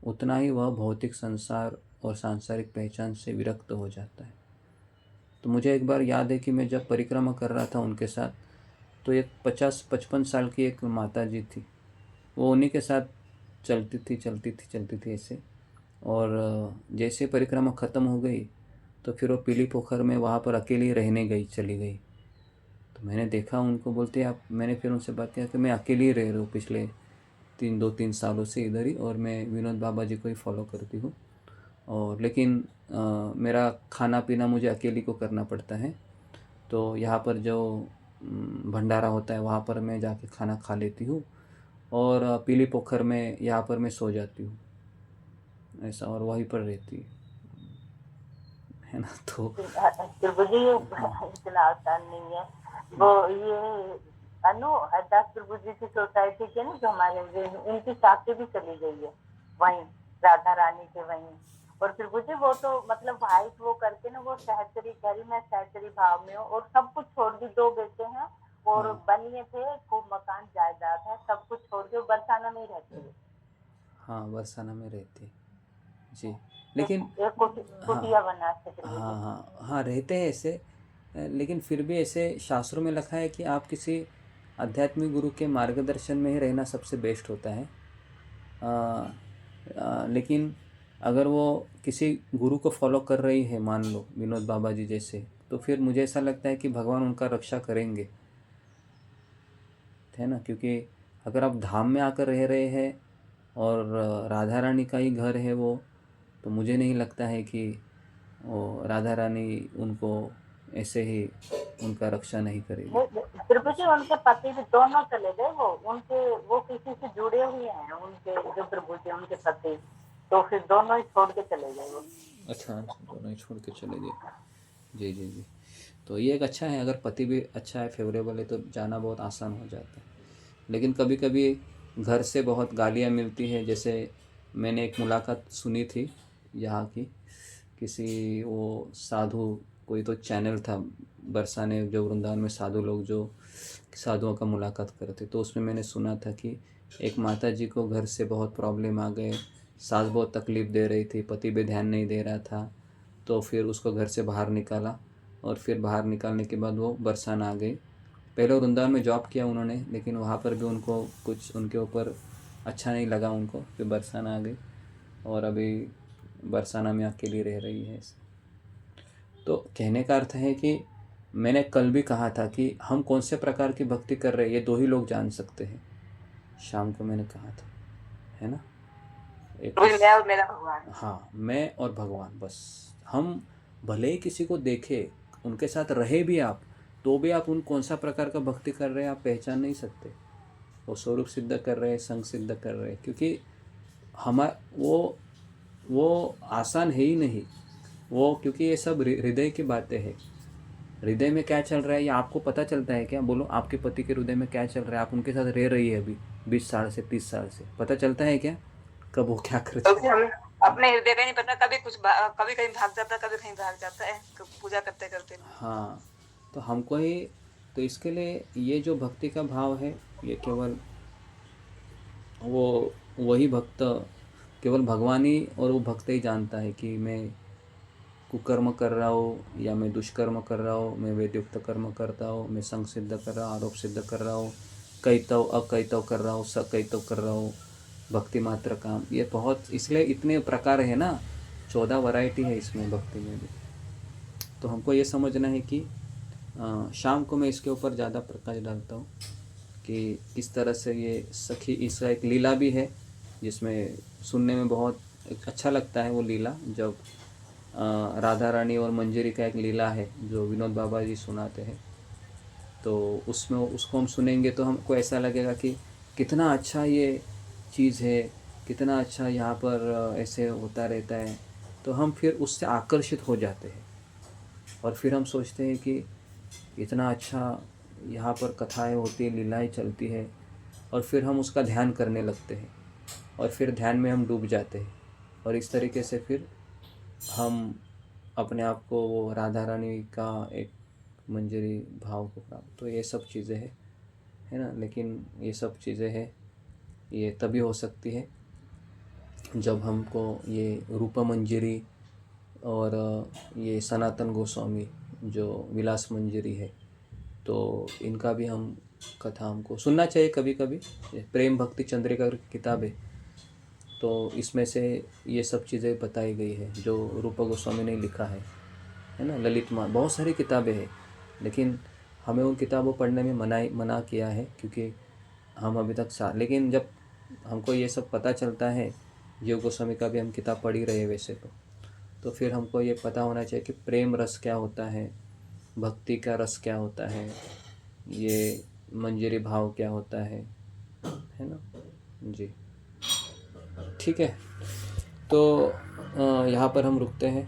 उतना ही वह भौतिक संसार और सांसारिक पहचान से विरक्त हो जाता है। तो मुझे एक बार याद है कि मैं जब परिक्रमा कर रहा था उनके साथ, तो एक 50-55 साल की एक माता जी थी। वो उन्हीं के साथ चलती थी ऐसे। और जैसे परिक्रमा ख़त्म हो गई तो फिर वो पीली पोखर में वहाँ पर अकेली रहने चली गई। तो मैंने देखा उनको, बोलते आप, मैंने फिर उनसे बात किया कि मैं अकेली ही रह रही हूँ पिछले 2-3 सालों से इधर ही, और मैं विनोद बाबा जी को ही फॉलो करती हूँ। और लेकिन मेरा खाना पीना मुझे अकेली को करना पड़ता है। तो यहाँ पर जो भंडारा होता है वहाँ पर मैं जाके खाना खा लेती हूँ, और पीली पोखर में यहाँ पर मैं सो जाती हूँ, ऐसा। और वहीं पर रहती है ना। तो
प्रभु जी ये इतना आसान नहीं है। वो ये हरदास प्रभु जी की सोसाइटी के ना जो हमारे उनकी साथी भी चली गई है वहीं, राधा रानी के वहीं। और प्रभु जी वो तो मतलब वाइफ वो करके ना वो सहचरी करी, मैं सहचरी भाव में हूँ और सब कुछ छोड़ दी। 2 बेटे हैं और बनिए थे, खूब मकान जायदाद है, सब कुछ छोड़ के बरसाना में ही रहती है।
हाँ, बरसाना में रहती है जी। लेकिन
एक कुटिया बना के प्रभु जी।
हाँ रहते हैं ऐसे। लेकिन फिर भी ऐसे शास्त्रों में लिखा है कि आप किसी आध्यात्मिक गुरु के मार्गदर्शन में ही रहना सबसे बेस्ट होता है। लेकिन अगर वो किसी गुरु को फॉलो कर रही है, मान लो विनोद बाबा जी जैसे, तो फिर मुझे ऐसा लगता है कि भगवान उनका रक्षा करेंगे, है ना। क्योंकि अगर आप धाम में आकर रह रहे हैं और राधा रानी का ही घर है वो, तो मुझे नहीं लगता है कि वो राधा रानी उनको ऐसे ही उनका रक्षा नहीं करेगी।
प्रभु जी उनके पति भी दोनों चले गए। वो किसी से जुड़े हुए हैं उनके जो प्रभु जी उनके पति, तो फिर दोनों ही छोड़ के चले गए वो।
अच्छा, दोनों ही छोड़ के चले गए। जी जी जी। तो ये एक अच्छा है, अगर पति भी अच्छा है, फेवरेबल है, तो जाना बहुत आसान हो जाता है। लेकिन कभी कभी घर से बहुत गालियाँ मिलती है। जैसे मैंने एक मुलाकात सुनी थी यहाँ की, किसी वो साधु, कोई तो चैनल था बरसाने, जो वृंदावन में साधु लोग जो साधुओं का मुलाकात करते, तो उसमें मैंने सुना था कि एक माता जी को घर से बहुत प्रॉब्लम आ गए, सास बहुत तकलीफ़ दे रही थी, पति भी ध्यान नहीं दे रहा था, तो फिर उसको घर से बाहर निकाला। और फिर बाहर निकालने के बाद वो बरसाना आ गई। पहले वृंदावन में जॉब किया उन्होंने, लेकिन वहाँ पर भी उनको कुछ उनके ऊपर अच्छा नहीं लगा उनको, फिर बरसाना आ गई और अभी बरसाना में अकेली रह रही है। तो कहने का अर्थ है कि मैंने कल भी कहा था कि हम कौन से प्रकार की भक्ति कर रहे हैं ये 2 ही लोग जान सकते हैं। शाम को मैंने कहा था, है ना। एक
मैं और मेरा भगवान।
हाँ, मैं और भगवान, बस हम भले ही किसी को देखे, उनके साथ रहे भी आप, तो भी आप उन कौन सा प्रकार का भक्ति कर रहे हैं आप पहचान नहीं सकते। वो स्वरूप सिद्ध कर रहे हैं, संग सिद्ध कर रहे हैं, क्योंकि वो आसान है ही नहीं वो, क्योंकि ये सब हृदय की बातें हैं। हृदय में क्या चल रहा है ये आपको पता चलता है क्या? बोलो, आपके पति के हृदय में क्या चल रहा है? आप उनके साथ रह रही है अभी 20 साल से 30 साल से, पता चलता है क्या कब वो क्या करते
क्योंकि हमें अपने हृदय का नहीं पता, कभी कहीं भाग जाता है, कभी कहीं भाग जाता है पूजा करते करते।
हाँ, तो हमको ही, तो इसके लिए ये जो भक्ति का भाव है, ये केवल वही भक्त, केवल भगवान ही और वो भक्त ही जानता है कि मैं कुकर्म कर रहा हूँ या मैं दुष्कर्म कर रहा हूँ, मैं वेदयुक्त कर्म करता हूँ, मैं संग सिद्ध कर रहा हूँ, आरोप सिद्ध कर रहा हूँ, कैतव अकैतव कर रहा हूँ, सकैतव कर रहा हूँ, भक्ति मात्र काम, ये बहुत, इसलिए इतने प्रकार है ना, 14 वैरायटी है इसमें भक्ति में भी। तो हमको ये समझना है कि शाम को मैं इसके ऊपर ज़्यादा प्रकाश डालता हूँ कि किस तरह से ये सखी, इसका एक लीला भी है जिसमें सुनने में बहुत अच्छा लगता है। वो लीला जब राधा रानी और मंजरी का एक लीला है जो विनोद बाबा जी सुनाते हैं, तो उसमें उसको हम सुनेंगे तो हमको ऐसा लगेगा कि कितना अच्छा ये चीज़ है, कितना अच्छा यहाँ पर ऐसे होता रहता है, तो हम फिर उससे आकर्षित हो जाते हैं और फिर हम सोचते हैं कि इतना अच्छा यहाँ पर कथाएं होती है, लीलाएं चलती है, और फिर हम उसका ध्यान करने लगते हैं और फिर ध्यान में हम डूब जाते हैं, और इस तरीके से फिर हम अपने आप को वो राधा रानी का एक मंजरी भाव को प्राप्त, तो ये सब चीज़ें है ना। लेकिन ये सब चीज़ें हैं, ये तभी हो सकती है जब हमको ये रूप मंजरी और ये सनातन गोस्वामी जो विलास मंजरी है, तो इनका भी हम कथा हमको सुनना चाहिए कभी कभी। प्रेम भक्ति चंद्रिका किताब है, तो इसमें से ये सब चीज़ें बताई गई है जो रूप गोस्वामी ने लिखा है ना। ललित माँ, बहुत सारी किताबें हैं, लेकिन हमें उन किताबों पढ़ने में मना किया है क्योंकि हम अभी तक लेकिन जब हमको ये सब पता चलता है, जीव गोस्वामी का भी हम किताब पढ़ ही रहे हैं वैसे तो फिर हमको ये पता होना चाहिए कि प्रेम रस क्या होता है, भक्ति का रस क्या होता है, ये मंजरी भाव क्या होता है ना जी। ठीक है, तो यहाँ पर हम रुकते हैं।